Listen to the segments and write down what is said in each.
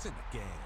It's in the game.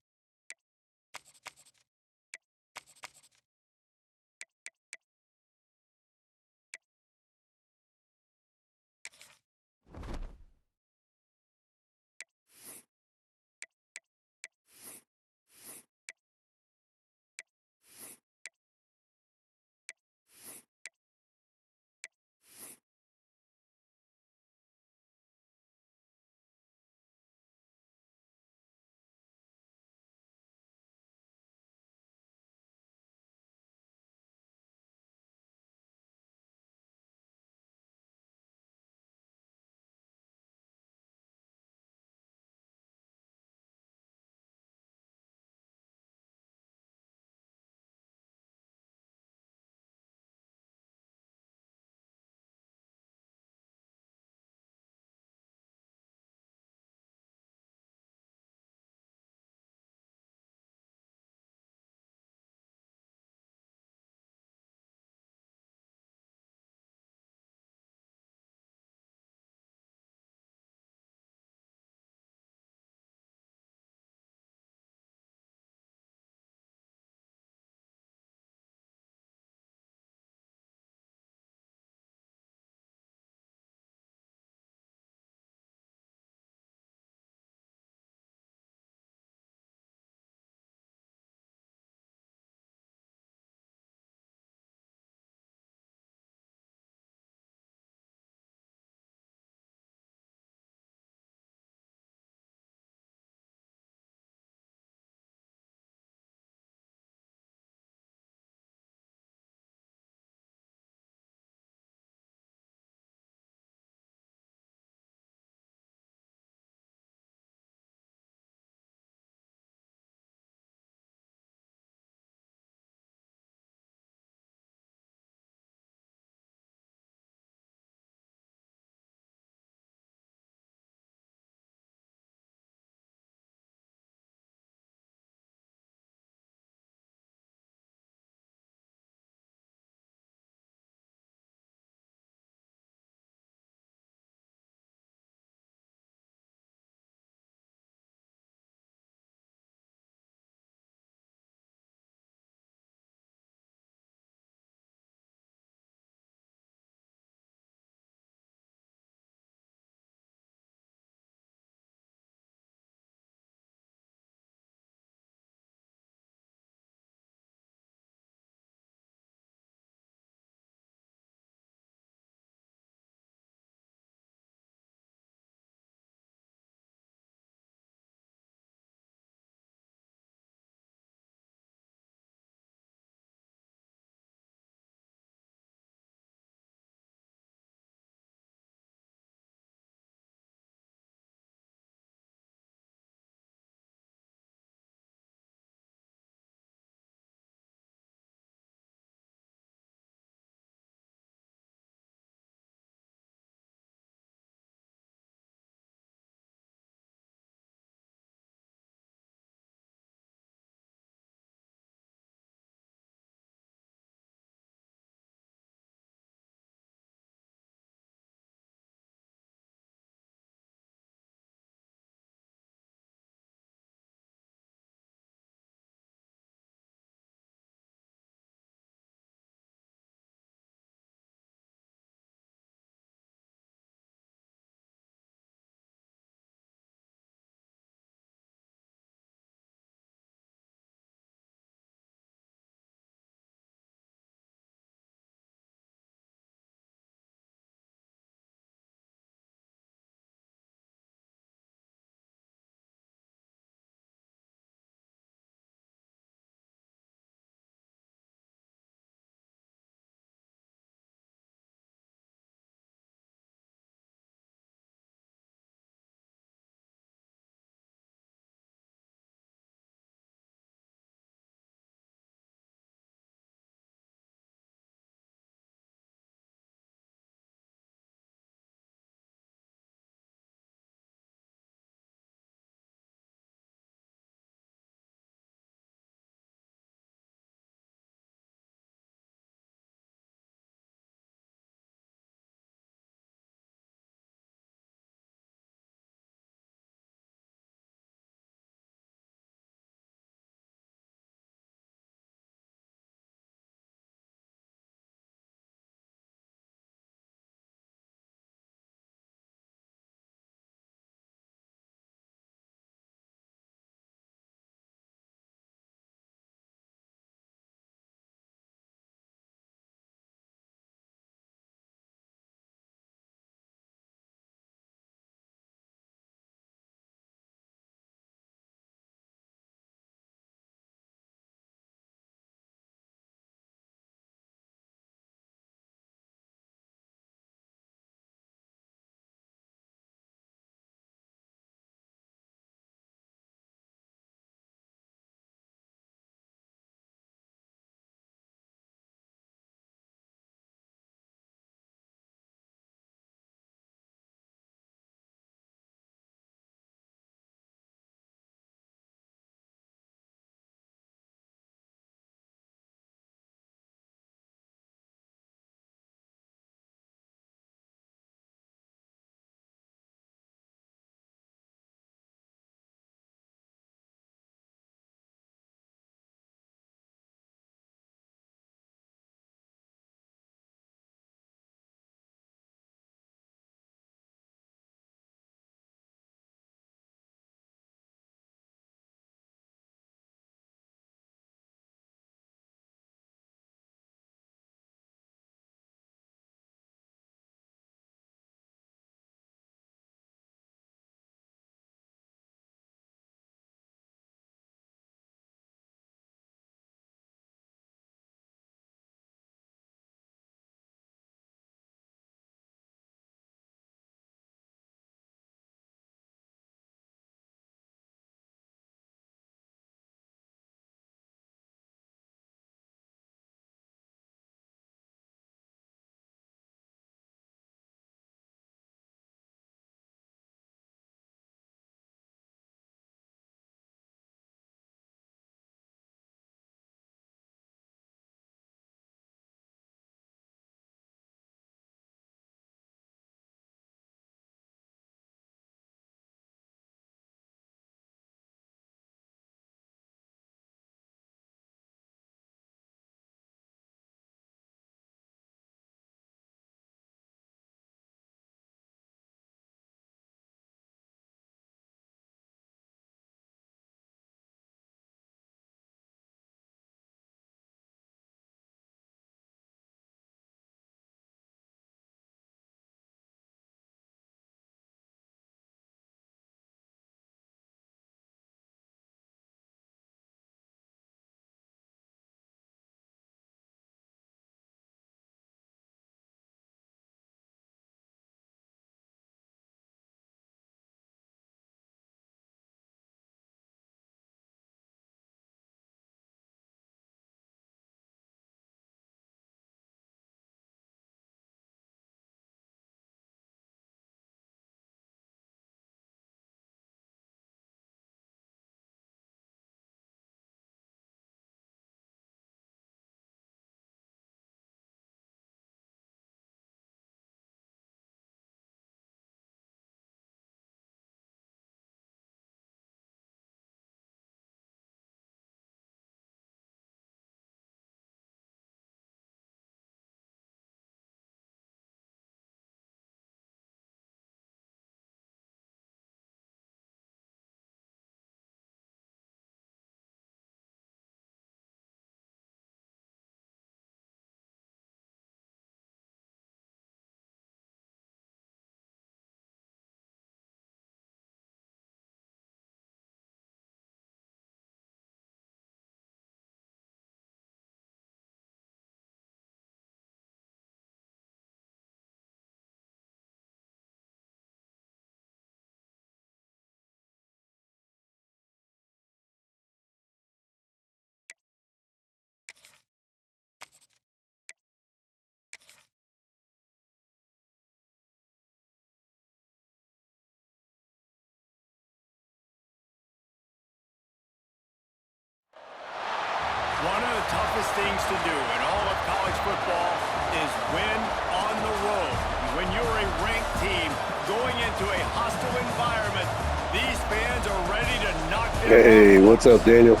toughest things to do in all of college football is win on the road. When you're a ranked team going into a hostile environment, these fans are ready to knock their Hey, what's up, Daniel?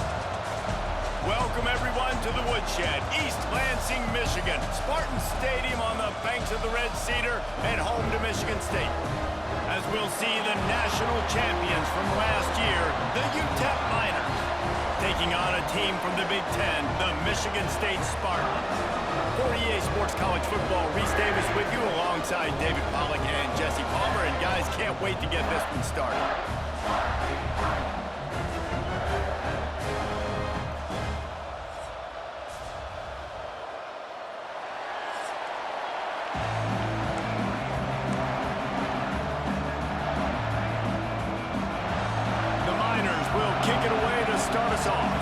Welcome, everyone, to the Woodshed, East Lansing, Michigan. Spartans Stadium on the banks of the Red Cedar and home to Michigan State. As we'll see the national champions from last year, the Utep Miners, taking on a team from the Big Ten, the Michigan State Spartans. For EA Sports College Football, Reese Davis with you alongside David Pollack and Jesse Palmer. And guys, can't wait to get this one started. The Miners will kick it away to start us off.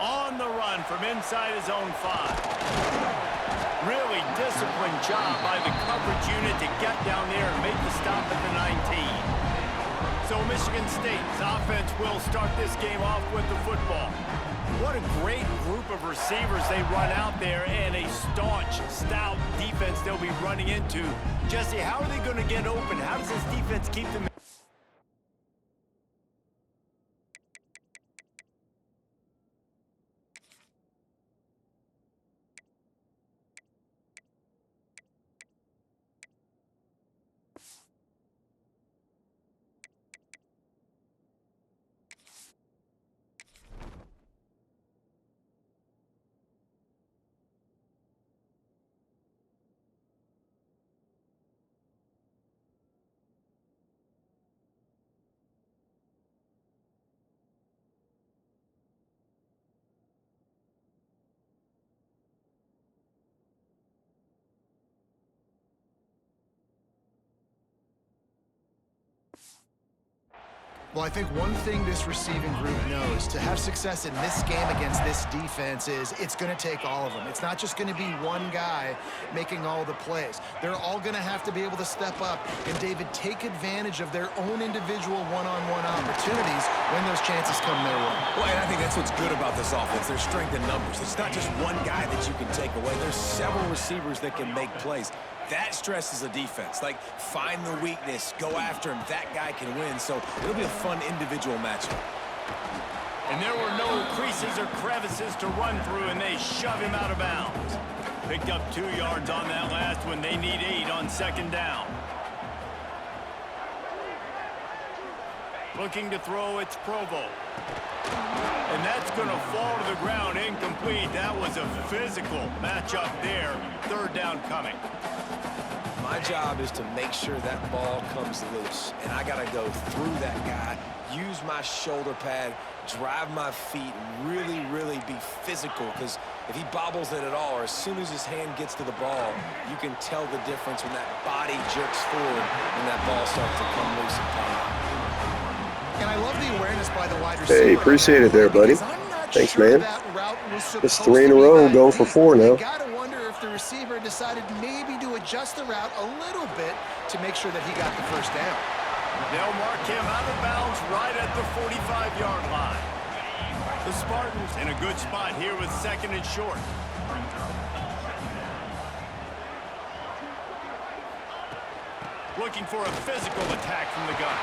On the run from inside his own 5. Really disciplined job by the coverage unit to get down there and make the stop at the 19. So Michigan State's offense will start this game off with the football. What a great group of receivers they run out there, and a staunch, stout defense they'll be running into. Jesse, how are they going to get open? How does this defense keep them? Well, I think one thing this receiving group knows to have success in this game against this defense is it's going to take all of them. It's not just going to be one guy making all the plays. They're all going to have to be able to step up and, David, take advantage of their own individual one-on-one opportunities when those chances come their way. Well, and I think that's what's good about this offense, their strength in numbers. It's not just one guy that you can take away. There's several receivers that can make plays. That stresses a defense. Like, find the weakness, go after him. That guy can win. So it'll be a fun individual matchup. And there were no creases or crevices to run through, and they shove him out of bounds. Picked up 2 yards on that last one. They need 8 on second down. Looking to throw, it's Provo. And that's going to fall to the ground incomplete. That was a physical matchup there. Third down coming. My job is to make sure that ball comes loose. And I got to go through that guy, use my shoulder pad, drive my feet, and really, really be physical. Because if he bobbles it at all, or as soon as his hand gets to the ball, you can tell the difference when that body jerks forward and that ball starts to come loose and pop. And I love the awareness by the wide receiver. Hey, appreciate it there, buddy. Thanks, man. It's 3 in a row, going for 4 now. You got to wonder if the receiver decided maybe to adjust the route a little bit to make sure that he got the first down. They'll mark him out of bounds right at the 45-yard line. The Spartans in a good spot here with second and short. Looking for a physical attack from the gun.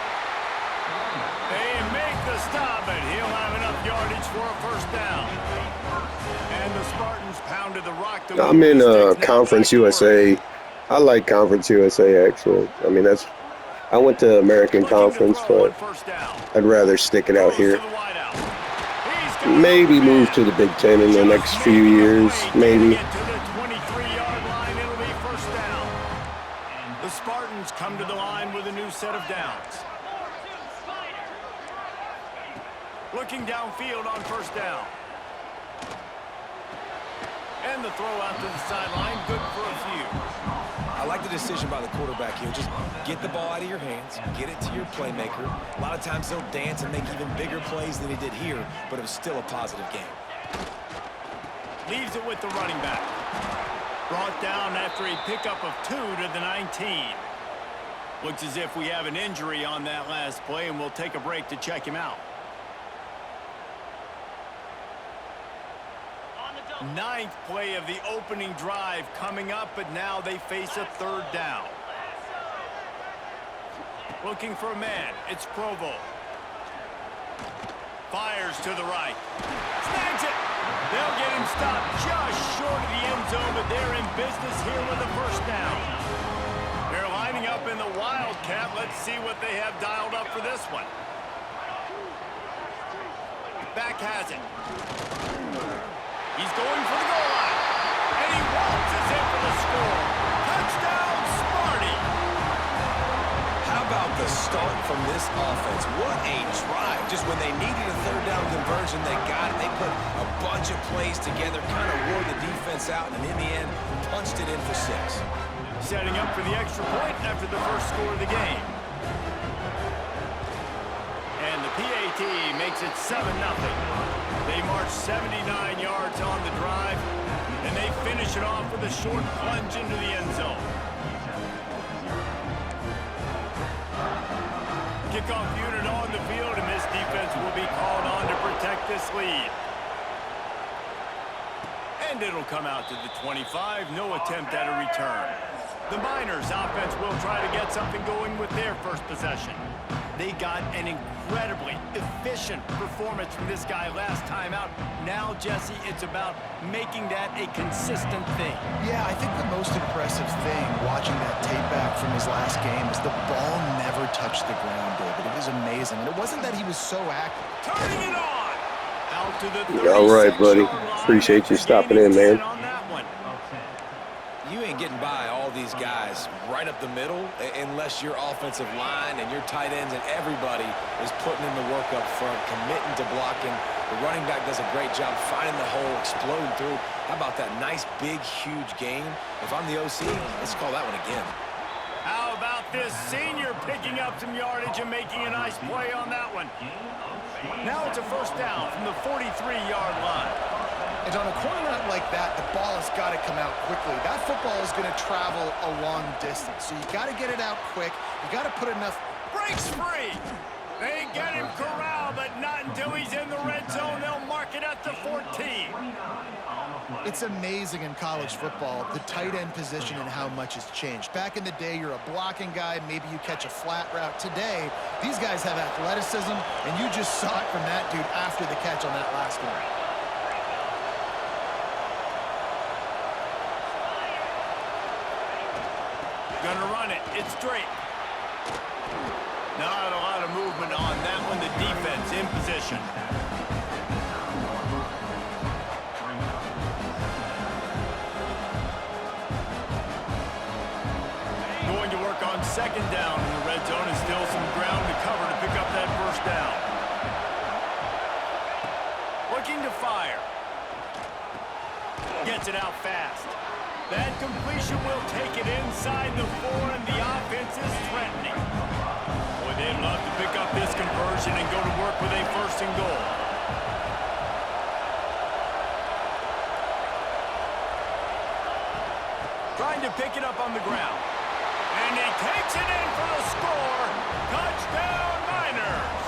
They make the stop, and he'll have enough yardage for a first down. And the Spartans pounded the rock. I'm in Conference USA. I like Conference USA, actually. I mean, I went to American Conference, but I'd rather stick it out here. Maybe move to the Big Ten in the next few years, maybe. The Spartans come to the line with a new set of downs. Looking downfield on first down. And the throw out to the sideline, good for a few. I like the decision by the quarterback here. Just get the ball out of your hands, get it to your playmaker. A lot of times they'll dance and make even bigger plays than he did here, but it was still a positive game. Leaves it with the running back. Brought down after a pickup of 2 to the 19. Looks as if we have an injury on that last play, and we'll take a break to check him out. Ninth play of the opening drive coming up, but now they face a third down. Looking for a man. It's Provo. Fires to the right. Snags it. They'll get him stopped just short of the end zone, but they're in business here with a first down. They're lining up in the Wildcat. Let's see what they have dialed up for this one. Back has it. He's going for the goal line. And he waltzes in for the score. Touchdown, Sparty. How about the start from this offense? What a drive. Just when they needed a third down conversion, they got it. They put a bunch of plays together, kind of wore the defense out, and in the end, punched it in for 6. Setting up for the extra point after the first score of the game. And the PAT makes it 7-0. They march 79 yards on the drive, and they finish it off with a short plunge into the end zone. Kickoff unit on the field, and this defense will be called on to protect this lead. And it'll come out to the 25. No attempt at a return. The Miners offense will try to get something going with their first possession. They got an incredibly efficient performance from this guy last time out. Now, Jesse, it's about making that a consistent thing. Yeah, I think the most impressive thing watching that tape back from his last game is the ball never touched the ground, David. It was amazing. And it wasn't that he was so active. Turning it on! Out to the 36-yard All right, buddy. line. Appreciate you stopping in, man. On that one. You ain't getting by all these guys right up the middle unless your offensive line and your tight ends and everybody is putting in the work up front, committing to blocking. The running back does a great job finding the hole, exploding through. How about that nice, big, huge game? If I'm the OC, let's call that one again. How about this senior picking up some yardage and making a nice play on that one? Now it's a first down from the 43-yard line. And on a corner route like that, the ball has got to come out quickly. That football is going to travel a long distance. So you got to get it out quick. You got to put enough. Breaks free. They get him corralled, but not until he's in the red zone. They'll mark it at the 14. It's amazing in college football, the tight end position and how much has changed. Back in the day, you're a blocking guy. Maybe you catch a flat route. Today, these guys have athleticism, and you just saw it from that dude after the catch on that last one. Gonna run it. It's Drake. Not a lot of movement on that one. The defense in position. Going to work on second down in the red zone, and still some ground to cover to pick up that first down. Looking to fire. Gets it out fast. That completion will take it inside the 4, and the offense is threatening. Boy, they'd love to pick up this conversion and go to work with a first and goal. Trying to pick it up on the ground. And he takes it in for the score. Touchdown, Miners.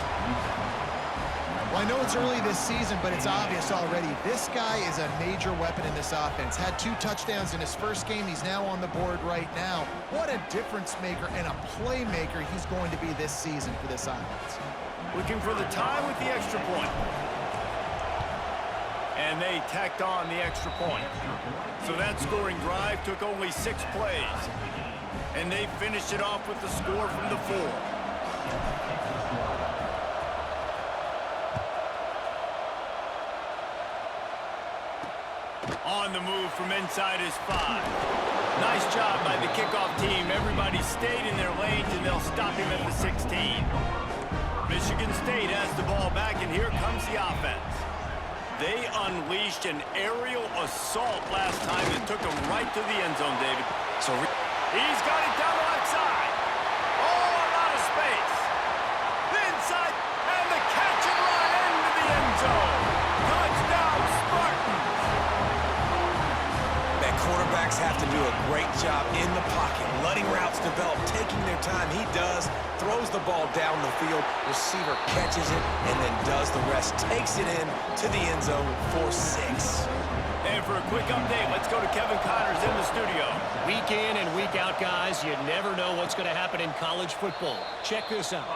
Well, I know it's early this season, but it's obvious already. This guy is a major weapon in this offense. Had 2 touchdowns in his first game. He's now on the board right now. What a difference maker and a playmaker he's going to be this season for this offense. Looking for the tie with the extra point. And they tacked on the extra point. So that scoring drive took only 6 plays. And they finished it off with the score from the 4. On the move from inside his 5. Nice job by the kickoff team. Everybody stayed in their lanes, and they'll stop him at the 16. Michigan State has the ball back, and here comes the offense. They unleashed an aerial assault last time and took him right to the end zone, David. So he's got it down the left side. Oh, a lot of space. The inside, and the catch and run into the end zone. Touchdown, Spartans. Quarterbacks have to do a great job in the pocket, letting routes develop, taking their time. He does, throws the ball down the field, receiver catches it, and then does the rest, takes it in to the end zone for 6. And for a quick update, let's go to Kevin Connors in the studio. Week in and week out, guys, you never know what's going to happen in college football. Check this out.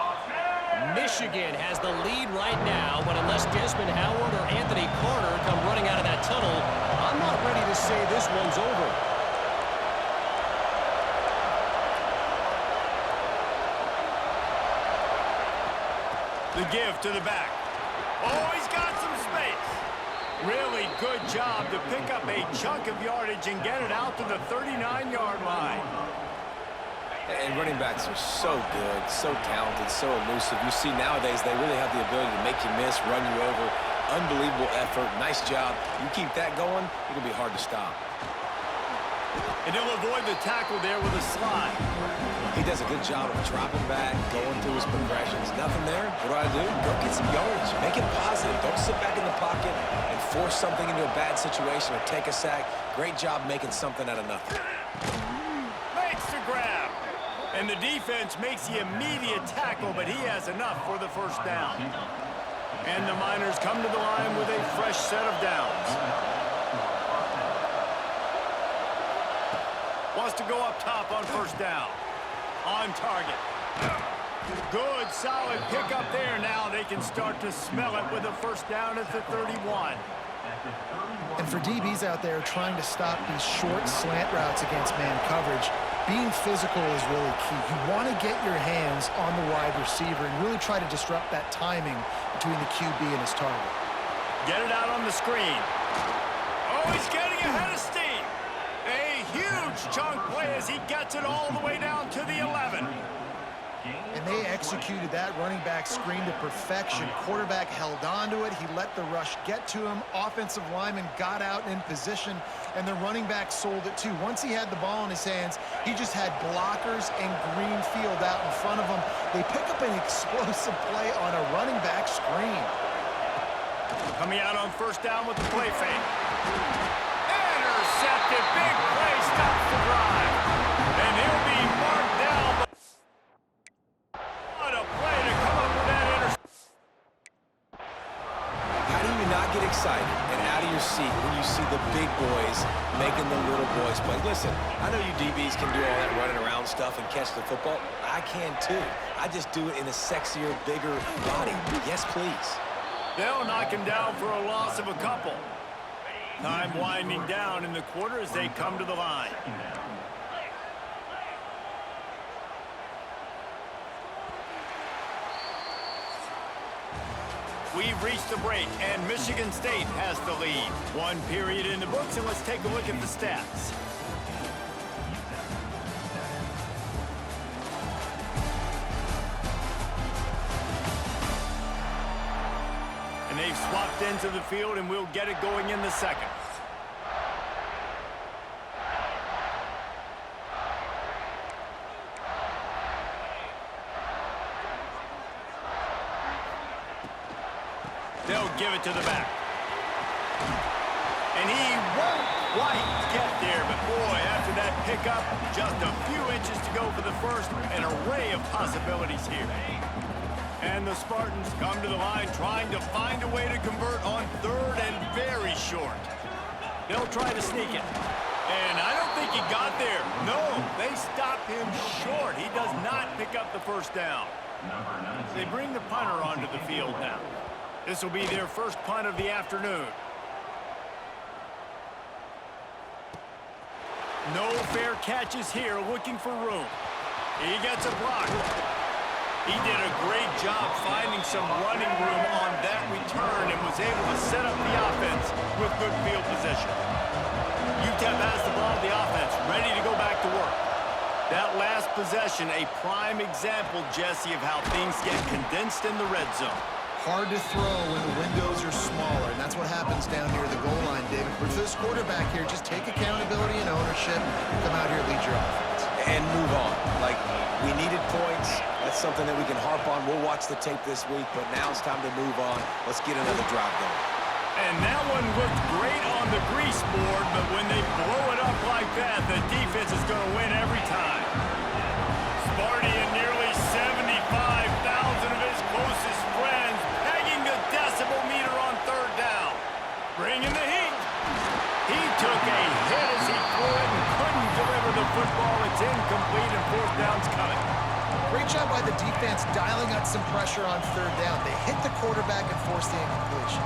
Michigan has the lead right now, but unless Desmond Howard or Anthony Carter come running out of that tunnel, I'm not ready to say this one's over. The give to the back. Oh, he's got some space. Really good job to pick up a chunk of yardage and get it out to the 39-yard line. And running backs are so good, so talented, so elusive. You see nowadays they really have the ability to make you miss, run you over. Unbelievable effort. Nice job. You keep that going, it'll be hard to stop. And he'll avoid the tackle there with a slide. He does a good job of dropping back, going through his progressions. Nothing there. What do? Go get some yardage. Make it positive. Don't sit back in the pocket and force something into a bad situation or take a sack. Great job making something out of nothing. Makes the grab. And the defense makes the immediate tackle, but he has enough for the first down. And the Miners come to the line with a fresh set of downs. Wants to go up top on first down. On target. Good, solid pickup there. Now they can start to smell it with a first down at the 31. And for DBs out there trying to stop these short slant routes against man coverage, being physical is really key. You want to get your hands on the wide receiver and really try to disrupt that timing between the QB and his target. Get it out on the screen. Oh, he's getting ahead of steam. A huge chunk play as he gets it all the way down to the 11. And they executed that running back screen to perfection. Quarterback held on to it. He let the rush get to him. Offensive lineman got out in position, and the running back sold it too. Once he had the ball in his hands, he just had blockers and green field out in front of him. They pick up an explosive play on a running back screen. Coming out on first down with the play fake. Intercepted. Big play. Stops the drive. And he'll be marked down. What a play to come up with that interception. How do you not get excited and out of your seat when you see the big boys making the little boys play? Listen, I know you DBs can do all that running around stuff and catch the football. I can too. I just do it in a sexier, bigger body. Yes, please. They'll knock him down for a loss of a couple. Time winding down in the quarter as they come to the line. We've reached the break, and Michigan State has the lead. One period in the books, and let's take a look at the stats. And they've swapped into the field, and we'll get it going in the second. They'll give it to the back. And he won't quite get there, but boy, after that pickup, just a few inches to go for the first. An array of possibilities here. And the Spartans come to the line trying to find a way to convert on third and very short. They'll try to sneak it. And I don't think he got there. No, they stop him short. He does not pick up the first down. They bring the punter onto the field now. This will be their first punt of the afternoon. No fair catches here, looking for room. He gets a block. He did a great job finding some running room on that return and was able to set up the offense with good field position. Utep has the ball, the offense, ready to go back to work. That last possession, a prime example, Jesse, of how things get condensed in the red zone. Hard to throw when the windows are smaller, and that's what happens down near the goal line, David. For this quarterback here, just take accountability and ownership, come out here, lead your offense. And move on. Like, we needed points. That's something that we can harp on. We'll watch the tape this week, but now it's time to move on. Let's get another drive going. And that one looked great on the grease board, but when they blow it up like that, the defense is going to win every time. Sparty and nearly 75,000 of his closest friends pegging the decibel meter on third down. Bringing the heat. He took a hit as he threw it and couldn't deliver the football. It's incomplete and fourth down's coming. Great job by the defense dialing up some pressure on third down. They hit the quarterback and forced the incompletion.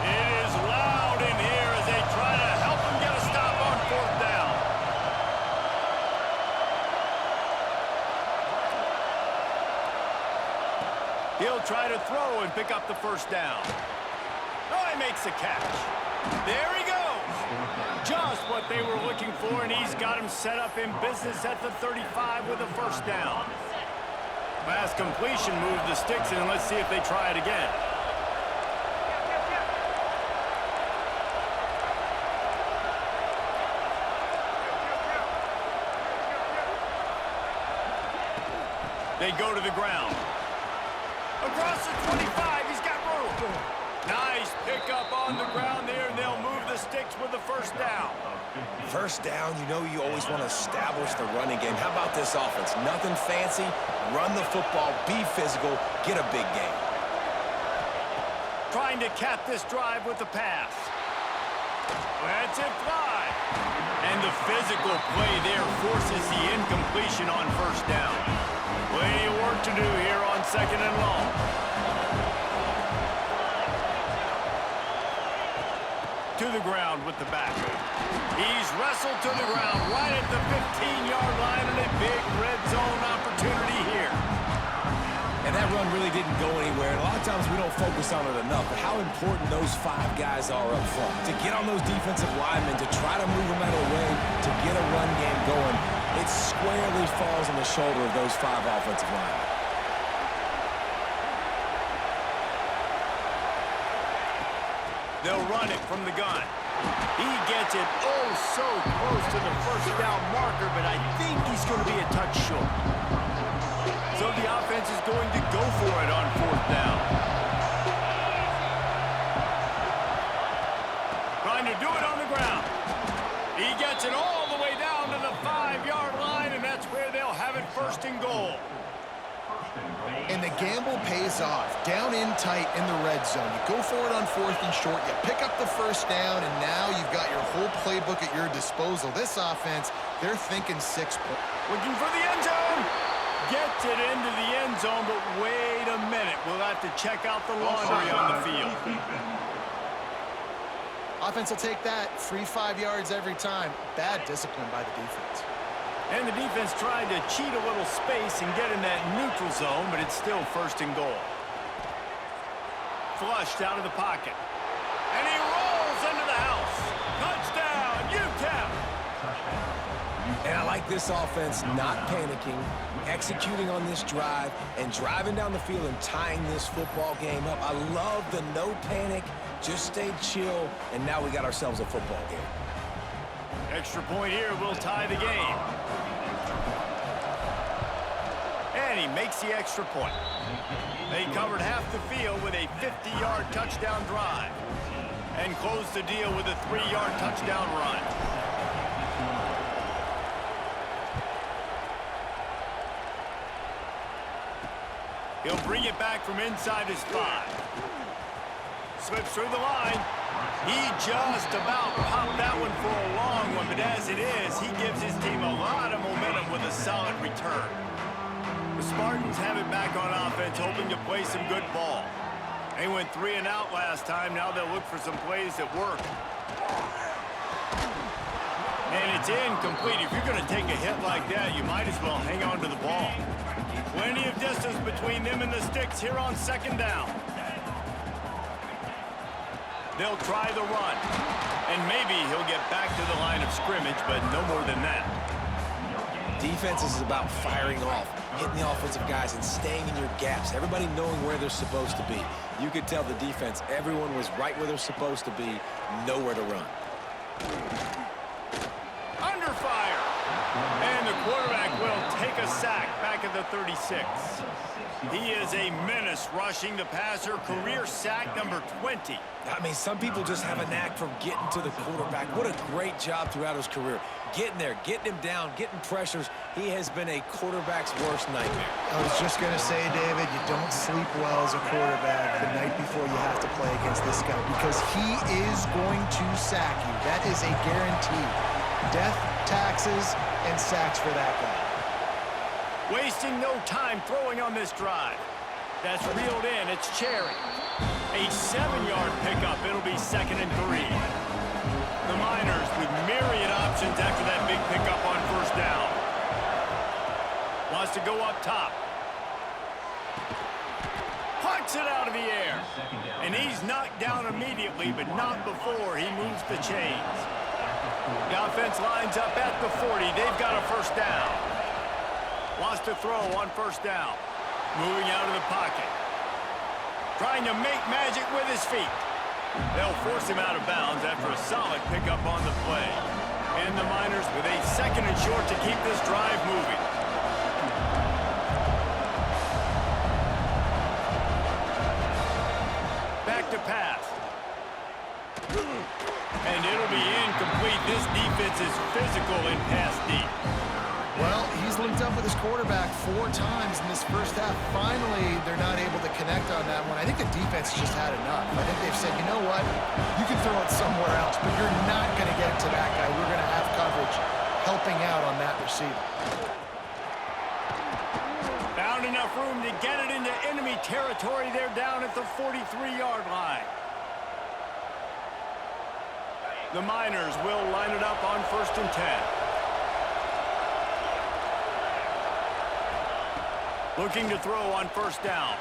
It is loud in here as they try to help him get a stop on fourth down. He'll try to throw and pick up the first down. Oh, he makes a catch. There he goes. Just what they were looking for, and he's got him set up in business at the 35 with a first down. Pass completion moved the sticks, and let's see if they try it again. They go to the ground. Across the 25, he's got room. Nice pickup on the ground there, and they'll move the sticks with the first down. First down, you know you always want to establish the running game. How about this offense? Nothing fancy. Run the football, be physical, get a big gain. Trying to cap this drive with the pass. Lets it fly. And the physical play there forces the incompletion on first down. Plenty of work to do here on second and long. To the ground with the back. He's wrestled to the ground right at the 15-yard line, and a big red zone opportunity here. And that run really didn't go anywhere. And a lot of times we don't focus on it enough, but how important those five guys are up front. To get on those defensive linemen, to try to move them out of the way, to get a run game going, it squarely falls on the shoulder of those five offensive linemen. They'll run it from the gun. He gets it oh so close to the first down marker, but I think he's going to be a touch short. So the offense is going to go for it on fourth down. Trying to do it on the ground. He gets it all the way down to the 5-yard line, and that's where they'll have it first and goal. And the gamble pays off. Down in tight in the red zone. You go for it on fourth and short. You pick up the first down, and now you've got your whole playbook at your disposal. This offense, they're thinking 6 points. Looking for the end zone. Gets it into the end zone, but wait a minute. We'll have to check out the laundry on the field. Offense will take that. Free 5 yards every time. Bad discipline by the defense. And the defense tried to cheat a little space and get in that neutral zone, but it's still first and goal. Flushed out of the pocket. And he rolls into the house. Touchdown, Utep! And I like this offense not panicking, executing on this drive, and driving down the field and tying this football game up. I love the no panic, just stay chill, and now we got ourselves a football game. Extra point here will tie the game. And he makes the extra point. They covered half the field with a 50-yard touchdown drive and closed the deal with a 3-yard touchdown run. He'll bring it back from inside his 5. Slips through the line. He just about popped that one for a long one, but as it is, he gives his team a lot of momentum with a solid return. The Spartans have it back on offense, hoping to play some good ball. They went 3 and out last time. Now they'll look for some plays that work. And it's incomplete. If you're going to take a hit like that, you might as well hang on to the ball. Plenty of distance between them and the sticks here on second down. They'll try the run. And maybe he'll get back to the line of scrimmage, but no more than that. Defense is about firing off, hitting the offensive guys, and staying in your gaps. Everybody knowing where they're supposed to be. You could tell the defense, everyone was right where they're supposed to be, nowhere to run. Under fire. And the quarterback will take a sack back at the 36. He is a menace rushing the passer, career sack number 20. I mean, some people just have a knack for getting to the quarterback. What a great job throughout his career. Getting there, getting him down, getting pressures. He has been a quarterback's worst nightmare. I was just going to say, David, you don't sleep well as a quarterback the night before you have to play against this guy because he is going to sack you. That is a guarantee. Death, taxes, and sacks for that guy. Wasting no time throwing on this drive. That's reeled in. It's Cherry. A 7-yard pickup. It'll be 2nd and 3. The Miners with myriad options after that big pickup on 1st down. Wants to go up top. Punts it out of the air. And he's knocked down immediately, but not before he moves the chains. The offense lines up at the 40. They've got a 1st down. Wants to throw on 1st down. Moving out of the pocket. Trying to make magic with his feet. They'll force him out of bounds after a solid pickup on the play. And the Miners with a 2nd and short to keep this drive moving. Back to pass. And it'll be incomplete. This defense is physical in pass deep. Well, he's linked up with his quarterback 4 times in this first half. Finally, they're not able to connect on that one. I think the defense just had enough. I think they've said, you know what? You can throw it somewhere else, but you're not going to get it to that guy. We're going to have coverage helping out on that receiver. Found enough room to get it into enemy territory. They're down at the 43-yard line. The Miners will line it up on 1st and 10. Looking to throw on 1st down.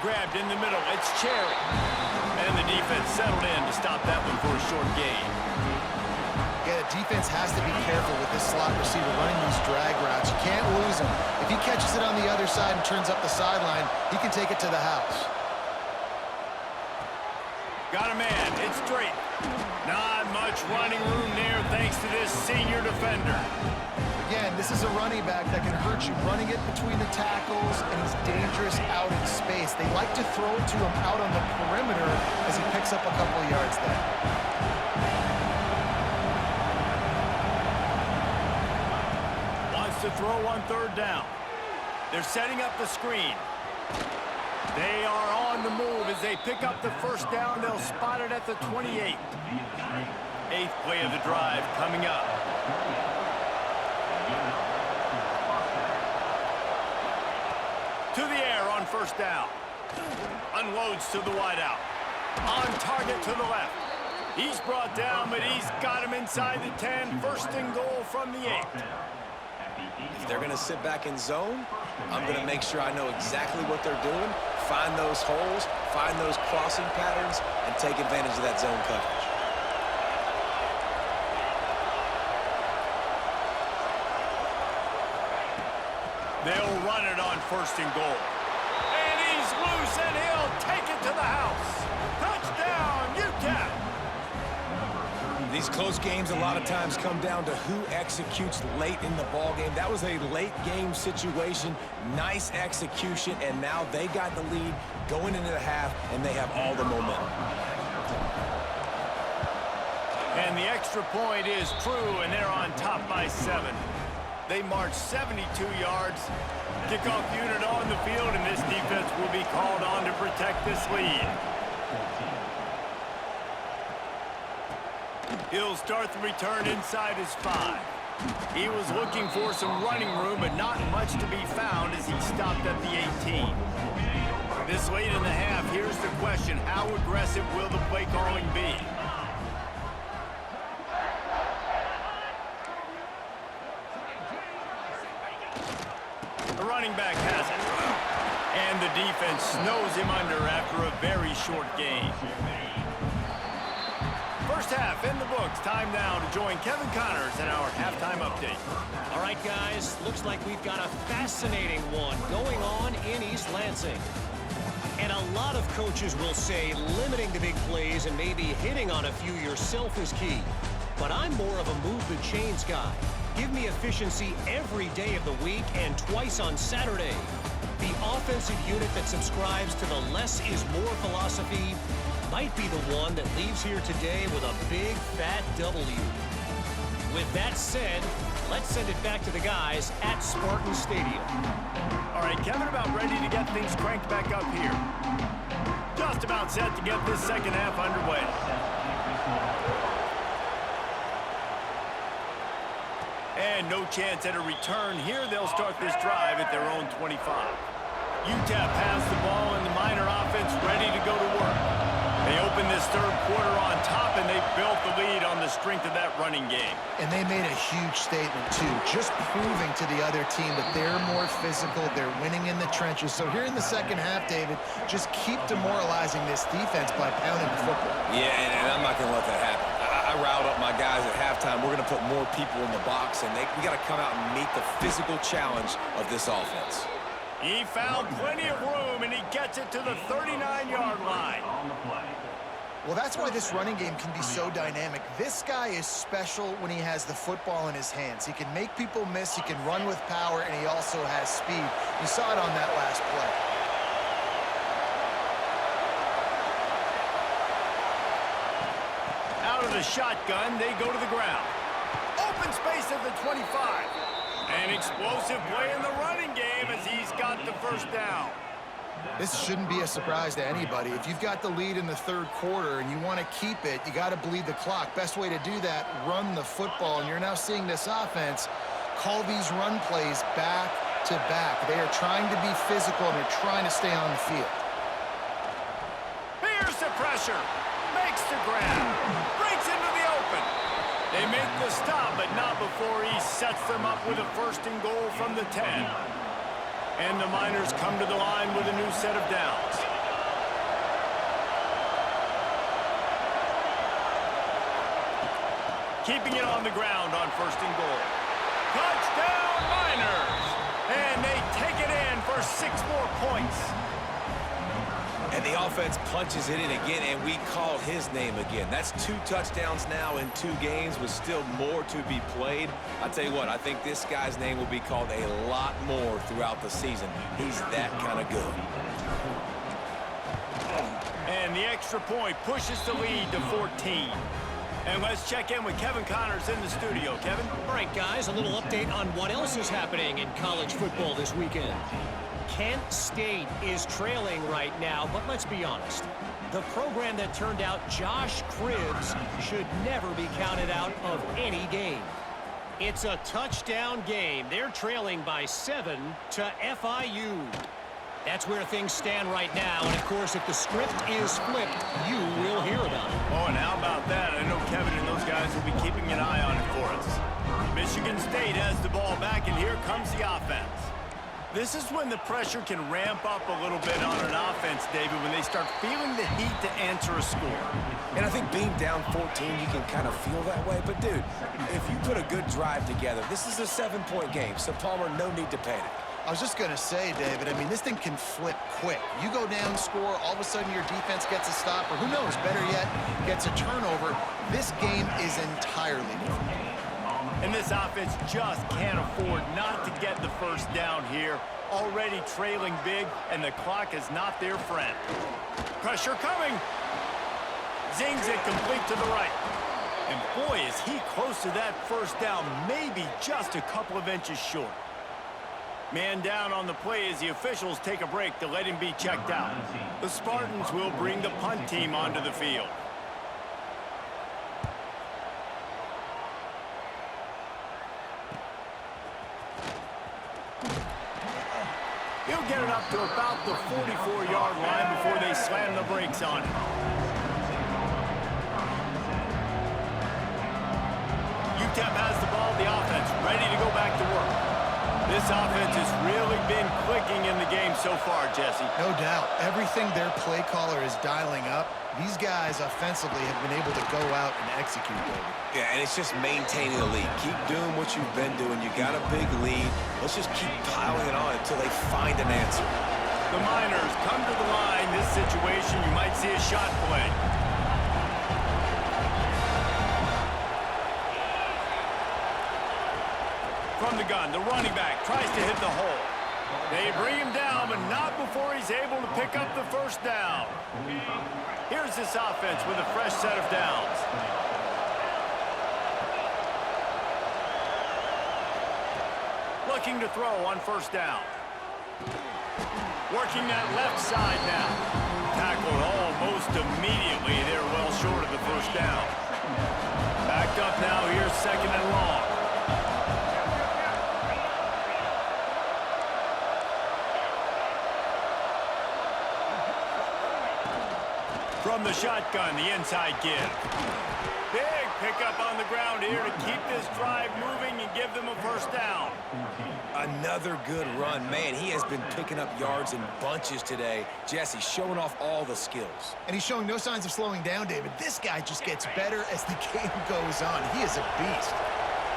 Grabbed in the middle. It's Cherry. And the defense settled in to stop that one for a short gain. Yeah, the defense has to be careful with this slot receiver running these drag routes. You can't lose him. If he catches it on the other side and turns up the sideline, he can take it to the house. Got a man. It's straight. Not much running room there thanks to this senior defender. Again, this is a running back that can hurt you running it between the tackles, and he's dangerous out in space. They like to throw it to him out on the perimeter as he picks up a couple of yards there. Wants to throw on 3rd down. They're setting up the screen. They are on the move as they pick up the 1st down. They'll spot it at the 28. 8th play of the drive coming up. To the air on 1st down. Unloads to the wideout. On target to the left. He's brought down, but he's got him inside the 10. 1st and goal from the 8. If they're going to sit back in zone, I'm going to make sure I know exactly what they're doing, find those holes, find those crossing patterns, and take advantage of that zone coverage. They'll run it on 1st and goal. And he's loose, and he'll take it to the house. Touchdown, Utep! These close games a lot of times come down to who executes late in the ball game. That was a late game situation, nice execution, and now they got the lead going into the half, and they have all the momentum. And the extra point is true, and they're on top by 7. They march 72 yards. Kickoff unit on the field, and this defense will be called on to protect this lead. He'll start the return inside his 5. He was looking for some running room, but not much to be found as he stopped at the 18. This late in the half, here's the question. How aggressive will the play calling be? The running back has it. And the defense snows him under after a very short game. First half in the books. Time now to join Kevin Connors in our halftime update. All right, guys. Looks like we've got a fascinating one going on in East Lansing. And a lot of coaches will say limiting the big plays and maybe hitting on a few yourself is key. But I'm more of a move the chains guy. Give me efficiency every day of the week and twice on Saturday. The offensive unit that subscribes to the less is more philosophy might be the one that leaves here today with a big, fat W. With that said, let's send it back to the guys at Spartan Stadium. All right, Kevin, about ready to get things cranked back up here. Just about set to get this second half underway. And no chance at a return here. They'll start this drive at their own 25. Utep has the ball and the Miner offense ready to go to work. They open this third quarter on top, and they built the lead on the strength of that running game. And they made a huge statement, too, just proving to the other team that they're more physical, they're winning in the trenches. So here in the second half, David, just keep demoralizing this defense by pounding the football. Yeah, and I'm not going to let that happen. I riled up my guys at halftime. We're going to put more people in the box, and we got to come out and meet the physical challenge of this offense. He found plenty of room, and he gets it to the 39-yard line. Well, that's why this running game can be so dynamic. This guy is special when he has the football in his hands. He can make people miss, he can run with power, and he also has speed. You saw it on that last play. Out of the shotgun, they go to the ground. Open space at the 25. An explosive play in the running game as he's got the first down. This shouldn't be a surprise to anybody. If you've got the lead in the third quarter and you want to keep it, you got to bleed the clock. Best way to do that, run the football. And you're now seeing this offense call these run plays back to back. They are trying to be physical, and they're trying to stay on the field. Here's the pressure. Makes the grab. Breaks into the open. They make the stop, but not before he sets them up with a first and goal from the 10. And the Miners come to the line with a new set of downs. Keeping it on the ground on first and goal. Touchdown, Miners! And they take it in for 6 more points. And the offense punches it in again, and we called his name again. That's 2 touchdowns now in 2 games with still more to be played. I tell you what, I think this guy's name will be called a lot more throughout the season. He's that kind of good. And the extra point pushes the lead to 14. And let's check in with Kevin Connors in the studio. Kevin? All right, guys, a little update on what else is happening in college football this weekend. Kent State is trailing right now, but let's be honest. The program that turned out Josh Cribbs should never be counted out of any game. It's a touchdown game. They're trailing by 7 to FIU. That's where things stand right now, and of course, if the script is flipped, you will hear about it. Oh, and how about that? I know Kevin and those guys will be keeping an eye on it for us. Michigan State has the ball back, and here comes the offense. This is when the pressure can ramp up a little bit on an offense, David, when they start feeling the heat to answer a score. And I think being down 14, you can kind of feel that way. But, dude, if you put a good drive together, this is a 7-point game, so Palmer, no need to panic. I was just going to say, David, I mean, this thing can flip quick. You go down, score, all of a sudden your defense gets a stop, or who knows, better yet, gets a turnover. This game is entirely different. And this offense just can't afford not to get the first down here. Already trailing big, and the clock is not their friend. Pressure coming. Zings it complete to the right. And boy, is he close to that first down, maybe just a couple of inches short. Man down on the play as the officials take a break to let him be checked out. The Spartans will bring the punt team onto the field. He'll get it up to about the 44-yard line before they slam the brakes on him. Utep has the ball, the offense ready to go back to work. This offense has really been clicking in the game so far, Jesse. No doubt. Everything their play caller is dialing up, these guys offensively have been able to go out and execute, David. Yeah, and it's just maintaining the lead. Keep doing what you've been doing. You got a big lead. Let's just keep piling it on until they find an answer. The Miners come to the line. This situation, you might see a shot play. From the gun, the running back tries to hit the hole. They bring him down, but not before he's able to pick up the first down. Here's this offense with a fresh set of downs. Looking to throw on first down. Working that left side now. Tackled almost immediately. They're well short of the first down. Backed up now. Here's second and long. From the shotgun, the inside give. Big pickup on the ground here to keep this drive moving and give them a first down. Another good run. Man, he has been picking up yards in bunches today. Jesse showing off all the skills. And he's showing no signs of slowing down, David. This guy just gets better as the game goes on. He is a beast.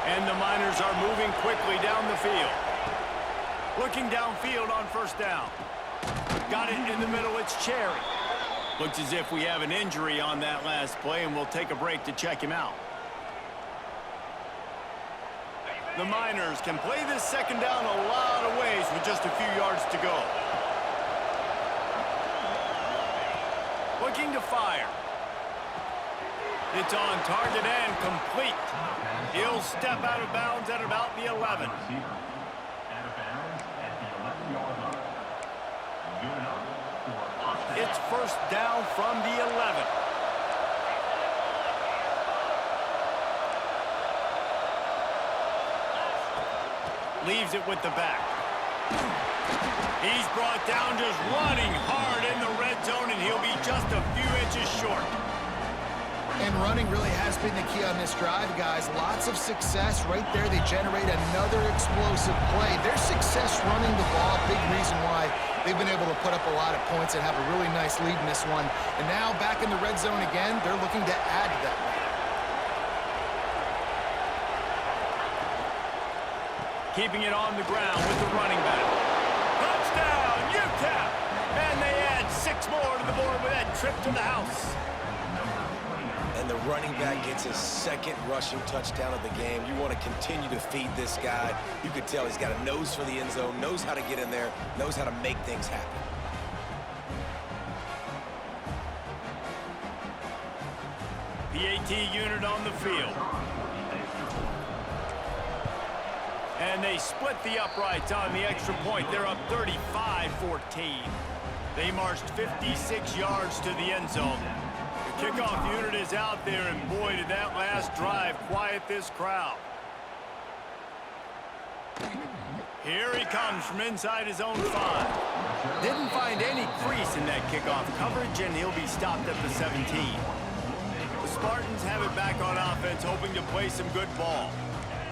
And the Miners are moving quickly down the field. Looking downfield on first down. Got it in the middle. It's Cherry. Looks as if we have an injury on that last play, and we'll take a break to check him out. The Miners can play this second down a lot of ways with just a few yards to go. Looking to fire. It's on target and complete. He'll step out of bounds at about the 11. It's first down from the 11. Leaves it with the back. He's brought down just running hard in the red zone, and he'll be just a few inches short. And running really has been the key on this drive, guys. Lots of success right there. They generate another explosive play. Their success running the ball, big reason why they've been able to put up a lot of points and have a really nice lead in this one. And now back in the red zone again, they're looking to add to that lead. Keeping it on the ground with the running back. Touchdown, Utep! And they add 6 more to the board with that trip to the house. And the running back gets his second rushing touchdown of the game. You want to continue to feed this guy. You could tell he's got a nose for the end zone, knows how to get in there, knows how to make things happen. PAT unit on the field. And they split the uprights on the extra point. They're up 35-14. They marched 56 yards to the end zone. The kickoff unit is out there, and boy, did that last drive quiet this crowd. Here he comes from inside his own 5. Didn't find any crease in that kickoff coverage, and he'll be stopped at the 17. The Spartans have it back on offense, hoping to play some good ball.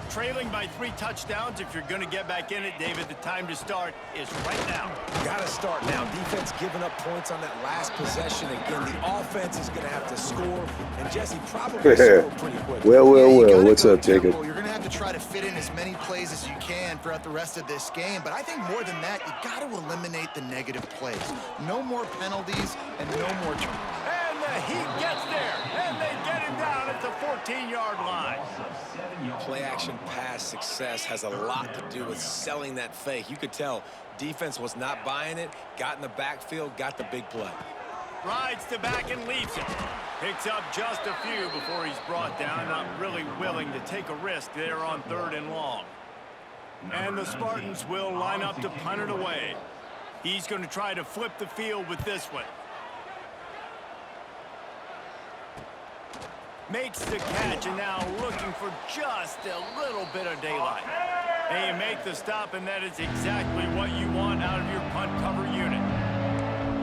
Trailing by 3 touchdowns. If you're going to get back in it, David, the time to start is right now. Got to start now. Defense giving up points on that last possession. Again, the offense is going to have to score, and Jesse probably scored pretty quick. Well. What's up, Jacob? You're going to have to try to fit in as many plays as you can throughout the rest of this game, but I think more than that, you got to eliminate the negative plays. No more penalties and no more turnovers. And the Heat gets there, and they get him down at the 14-yard line. Play action pass success has a lot to do with selling that fake. You could tell defense was not buying it, got in the backfield, got the big play. Rides to back and leaves it. Picks up just a few before he's brought down, not really willing to take a risk there on 3rd and long. And the Spartans will line up to punt it away. He's going to try to flip the field with this one. Makes the catch, and now looking for just a little bit of daylight. And you make the stop, and that is exactly what you want out of your punt cover unit.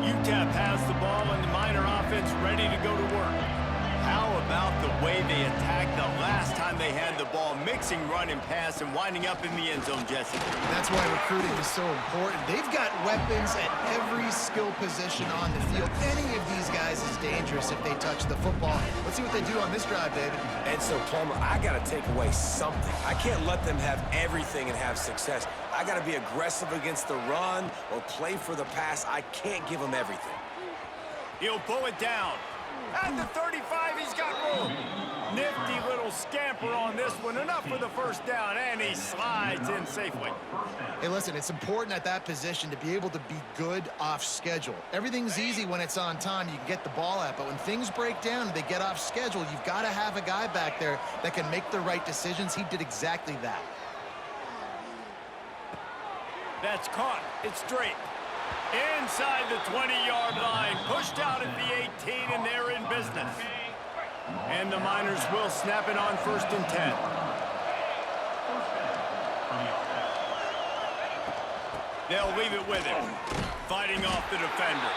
Utep has the ball, and the Miner offense ready to go to work. How about the way they attacked the last time they had the ball, mixing run and pass and winding up in the end zone, Jesse? That's why recruiting is so important. They've got weapons at every skill position on the field. Any of these guys is dangerous if they touch the football. Let's see what they do on this drive, David. And so, Palmer, I got to take away something. I can't let them have everything and have success. I got to be aggressive against the run or play for the pass. I can't give them everything. He'll pull it down. At the 35, he's got room. Nifty little scamper on this one. Enough for the first down, and he slides in safely. Hey, listen, it's important at that position to be able to be good off schedule. Everything's easy when it's on time. You can get the ball out, but when things break down and they get off schedule, you've got to have a guy back there that can make the right decisions. He did exactly that. That's caught. It's straight. Inside the 20-yard line. Pushed out at the 18, and they're in business. And the Miners will snap it on 1st and 10. They'll leave it with him. Fighting off the defender.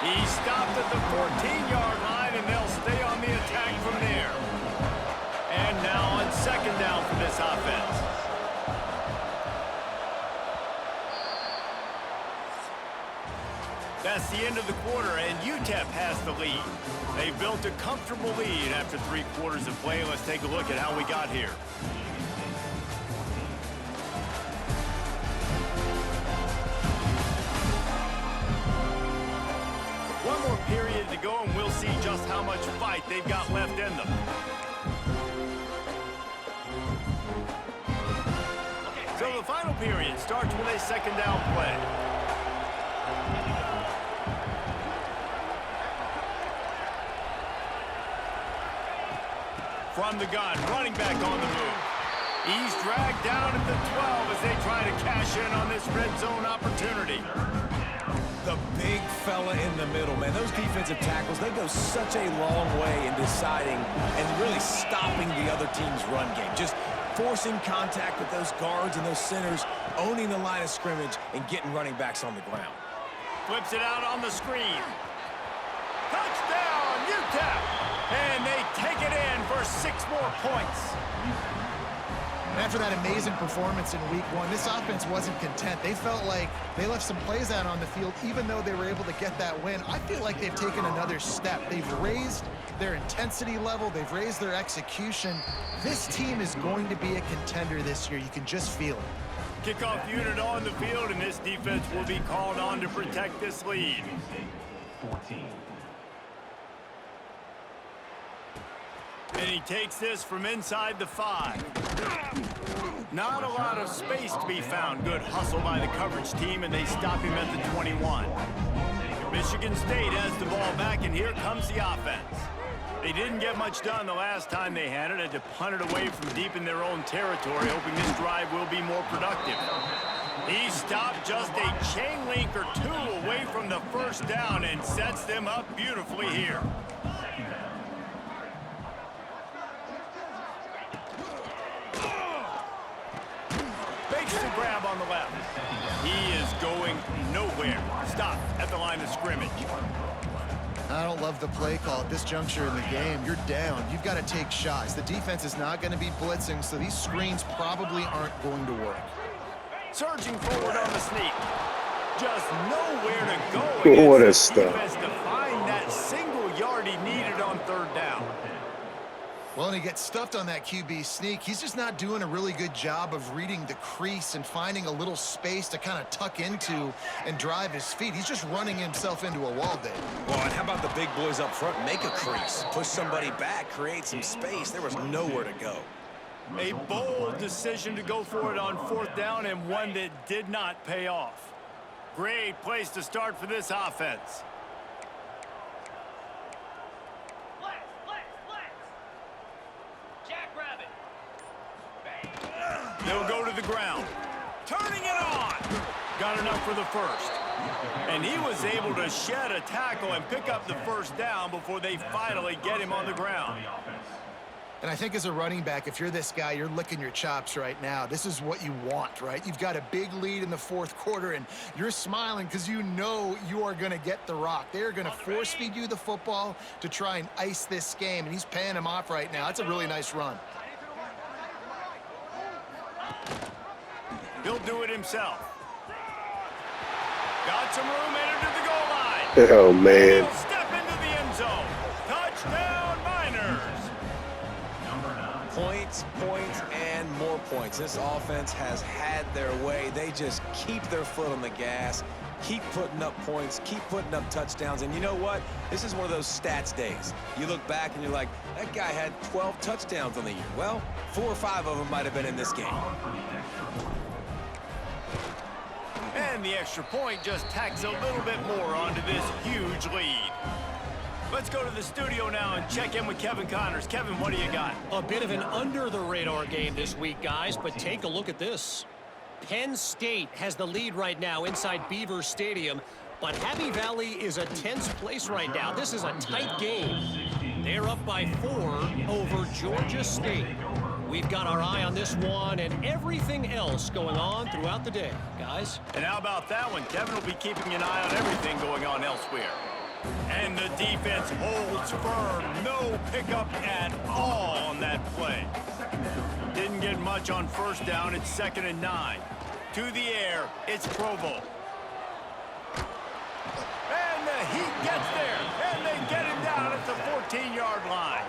He stopped at the 14-yard line, and they'll stay on the attack from there. And now on 2nd down for this offense. That's the end of the quarter, and Utep has the lead. They've built a comfortable lead after 3 quarters of play. Let's take a look at how we got here. One more period to go, and we'll see just how much fight they've got left in them. So the final period starts with a 2nd down play. From the gun, running back on the move. He's dragged down at the 12 as they try to cash in on this red zone opportunity. The big fella in the middle, man. Those defensive tackles, they go such a long way in deciding and really stopping the other team's run game. Just forcing contact with those guards and those centers, owning the line of scrimmage, and getting running backs on the ground. Flips it out on the screen. Touchdown, Utep! And they take it in for 6 more points. After that amazing performance in week 1, this offense wasn't content. They felt like they left some plays out on the field, even though they were able to get that win. I feel like they've taken another step. They've raised their intensity level. They've raised their execution. This team is going to be a contender this year. You can just feel it. Kickoff unit on the field, and this defense will be called on to protect this lead. 14. And he takes this from inside the 5. Not a lot of space to be found. Good hustle by the coverage team, and they stop him at the 21. Michigan State has the ball back, and here comes the offense. They didn't get much done the last time they had it. Had to punt it away from deep in their own territory, hoping this drive will be more productive. He stopped just a chain link or 2 away from the 1st down and sets them up beautifully here. The grab on the left. He is going nowhere. Stop at the line of scrimmage. I don't love the play call at this juncture in the game. You're down. You've got to take shots. The defense is not going to be blitzing, so these screens probably aren't going to work. Surging forward on the sneak. Just nowhere to go. What a stuff. To find that single yard he needed on 3rd down. Well, and he gets stuffed on that QB sneak. He's just not doing a really good job of reading the crease and finding a little space to kind of tuck into and drive his feet. He's just running himself into a wall there. Well, and how about the big boys up front? Make a crease. Push somebody back. Create some space. There was nowhere to go. A bold decision to go for it on 4th down, and one that did not pay off. Great place to start for this offense. They'll go to the ground. Turning it on. Got enough for the 1st. And he was able to shed a tackle and pick up the 1st down before they finally get him on the ground. And I think as a running back, if you're this guy, you're licking your chops right now. This is what you want, right? You've got a big lead in the 4th quarter, and you're smiling because you know you are going to get the rock. They're going to force feed you the football to try and ice this game, and he's paying him off right now. That's a really nice run. He'll do it himself. Got some room, entered to the goal line. Oh, man. He'll step into the end zone. Touchdown, Miners. Points, points, and more points. This offense has had their way. They just keep their foot on the gas, keep putting up points, keep putting up touchdowns. And you know what? This is one of those stats days. You look back and you're like, that guy had 12 touchdowns on the year. Well, 4 or 5 of them might have been in this game. And the extra point just tacks a little bit more onto this huge lead. Let's go to the studio now and check in with Kevin Connors. Kevin, what do you got? A bit of an under-the-radar game this week, guys, but take a look at this. Penn State has the lead right now inside Beaver Stadium, but Happy Valley is a tense place right now. This is a tight game. They're up by 4 over Georgia State. We've got our eye on this one and everything else going on throughout the day, guys. And how about that one? Kevin will be keeping an eye on everything going on elsewhere. And the defense holds firm. No pickup at all on that play. Didn't get much on first down. It's 2nd and 9. To the air, it's Provo. And the Heat gets there. And they get him down at the 14-yard line.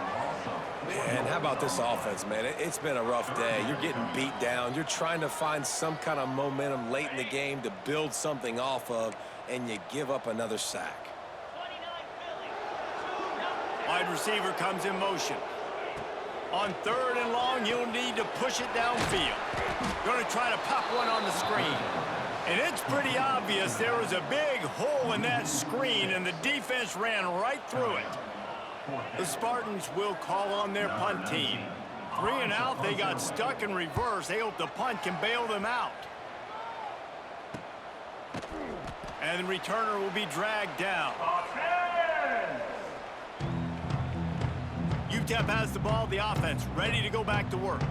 Man, how about this offense, man? It's been a rough day. You're getting beat down. You're trying to find some kind of momentum late in the game to build something off of, and you give up another sack. Wide receiver comes in motion. On 3rd and long, you'll need to push it downfield. Going to try to pop one on the screen. And it's pretty obvious there was a big hole in that screen, and the defense ran right through it. The Spartans will call on their punt team. 3 and out, they got stuck in reverse. They hope the punt can bail them out. And the returner will be dragged down. Utep has the ball, the offense ready to go back to work.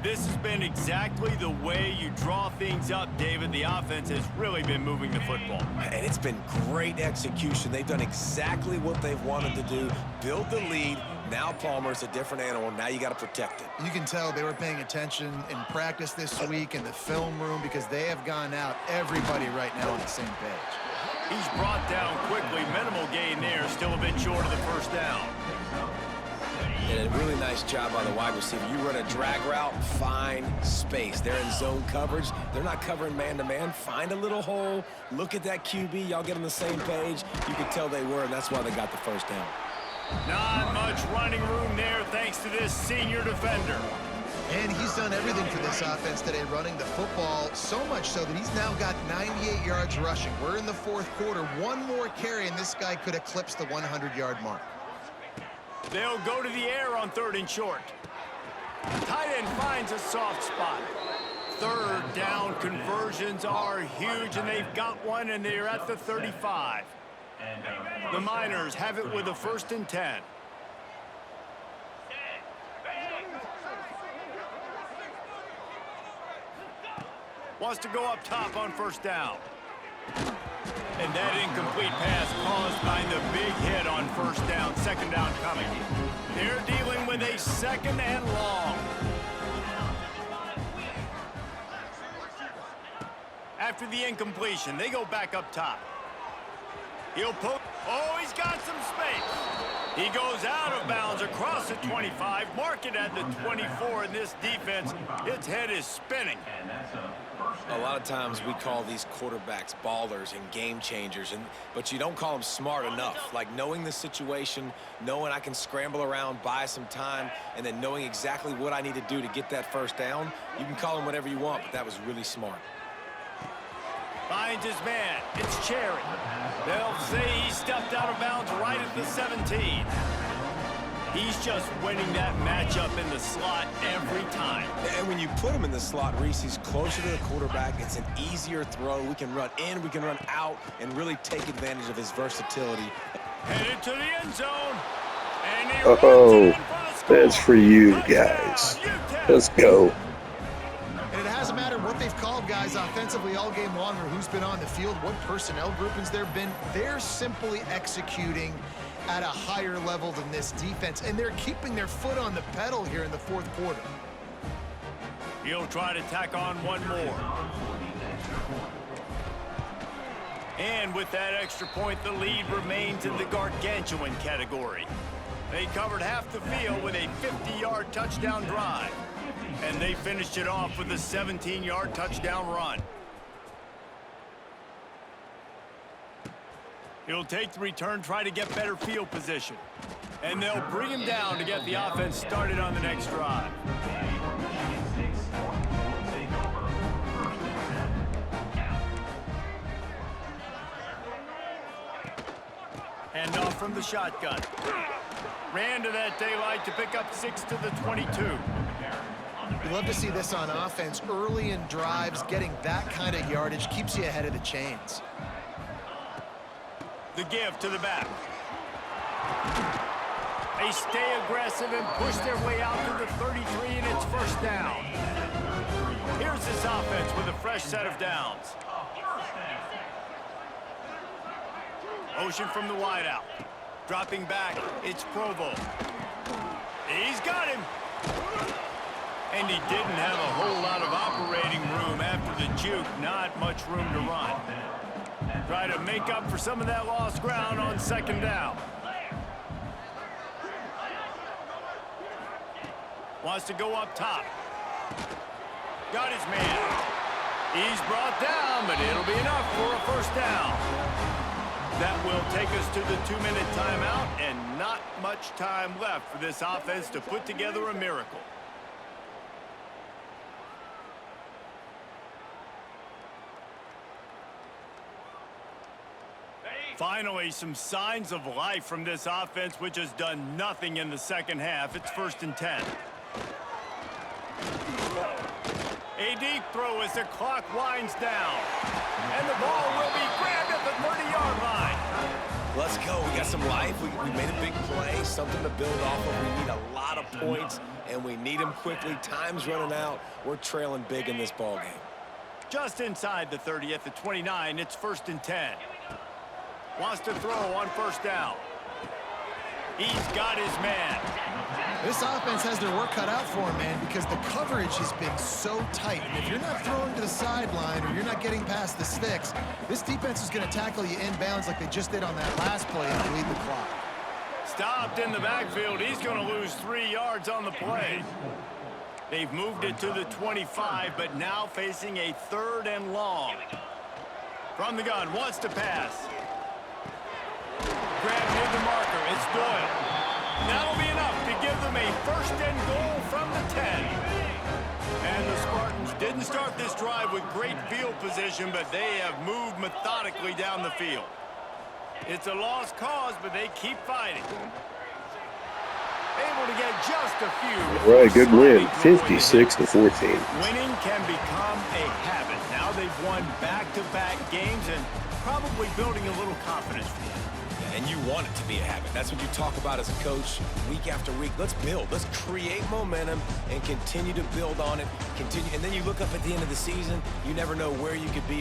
This has been exactly the way you draw things up, David. The offense has really been moving the football. And it's been great execution. They've done exactly what they've wanted to do. Build the lead. Now Palmer's a different animal. Now you got to protect it. You can tell they were paying attention in practice this week in the film room because they have gone out, everybody right now on the same page. He's brought down quickly. Minimal gain there. Still a bit short of the first down. And a really nice job by the wide receiver. You run a drag route, find space. They're in zone coverage. They're not covering man-to-man. Find a little hole. Look at that QB. Y'all get on the same page. You could tell they were, and that's why they got the first down. Not much running room there thanks to this senior defender. And he's done everything for this offense today, running the football, so much so that he's now got 98 yards rushing. We're in the 4th quarter. One more carry, and this guy could eclipse the 100-yard mark. They'll go to the air on 3rd and short. Tight end finds a soft spot. 3rd down conversions are huge, and they've got one, and they're at the 35. The Miners have it with a 1st and 10. Wants to go up top on 1st down. And that incomplete pass caused by the big hit on 1st down. 2nd down coming. They're dealing with a 2nd and long. After the incompletion, they go back up top. He'll poke. Oh, he's got some space. He goes out of bounds across the 25. Mark it at the 24 in this defense. Its head is spinning. A lot of times we call these quarterbacks ballers and game changers, but you don't call them smart enough. Like knowing the situation, knowing I can scramble around, buy some time, and then knowing exactly what I need to do to get that 1st down. You can call him whatever you want, but that was really smart. Finds his man. It's Cherry. They'll say he stepped out of bounds right at the 17. He's just winning that matchup in the slot every time. And when you put him in the slot, Reese, he's closer to the quarterback. It's an easier throw. We can run in, we can run out, and really take advantage of his versatility. Headed to the end zone. And he Oh, that's for you guys. Let's go. And it hasn't mattered what they've called, guys, offensively all game long, or who's been on the field, what personnel groupings there have been. They're simply executing at a higher level than this defense, and they're keeping their foot on the pedal here in the 4th quarter. He'll try to tack on one more. And with that extra point, the lead remains in the gargantuan category. They covered half the field with a 50-yard touchdown drive. And they finished it off with a 17-yard touchdown run. He'll take the return, try to get better field position. And they'll bring him down to get the offense started on the next drive. Hand off from the shotgun. Ran to that daylight to pick up 6 to the 22. We love to see this on offense. Early in drives, getting that kind of yardage keeps you ahead of the chains. The give to the back. They stay aggressive and push their way out to the 33, and it's first down. Here's this offense with a fresh set of downs. Motion from the wideout. Dropping back, it's Provo. He's got him. And he didn't have a whole lot of operating room after the juke. Not much room to run. Try to make up for some of that lost ground on second down. Wants to go up top. Got his man. He's brought down, but it'll be enough for a first down. That will take us to the 2-minute timeout, and not much time left for this offense to put together a miracle. Finally, some signs of life from this offense, which has done nothing in the second half. It's 1st and 10. A deep throw as the clock winds down. And the ball will be grabbed at the 30-yard line. Let's go. We got some life. We made a big play, something to build off of. We need a lot of points, and we need them quickly. Time's running out. We're trailing big in this ball game. Just inside the 30 at the 29, it's 1st and 10. Wants to throw on first down. He's got his man. This offense has their work cut out for them, man, because the coverage has been so tight. And if you're not throwing to the sideline or you're not getting past the sticks, this defense is going to tackle you inbounds like they just did on that last play and lead the clock. Stopped in the backfield. He's going to lose 3 yards on the play. They've moved it to the 25, but now facing a 3rd and long. From the gun, wants to pass. Grab near the marker. It's Doyle. That'll be enough to give them a 1st and goal from the 10. And the Spartans didn't start this drive with great field position, but they have moved methodically down the field. It's a lost cause, but they keep fighting. Able to get just a few. Right, good win, 56 to 14. Winning can become a habit. Now they've won back-to-back games and probably building a little confidence for them. And you want it to be a habit. That's what you talk about as a coach week after week. Let's build. Let's create momentum and continue to build on it. Continue, and then you look up at the end of the season, you never know where you could be.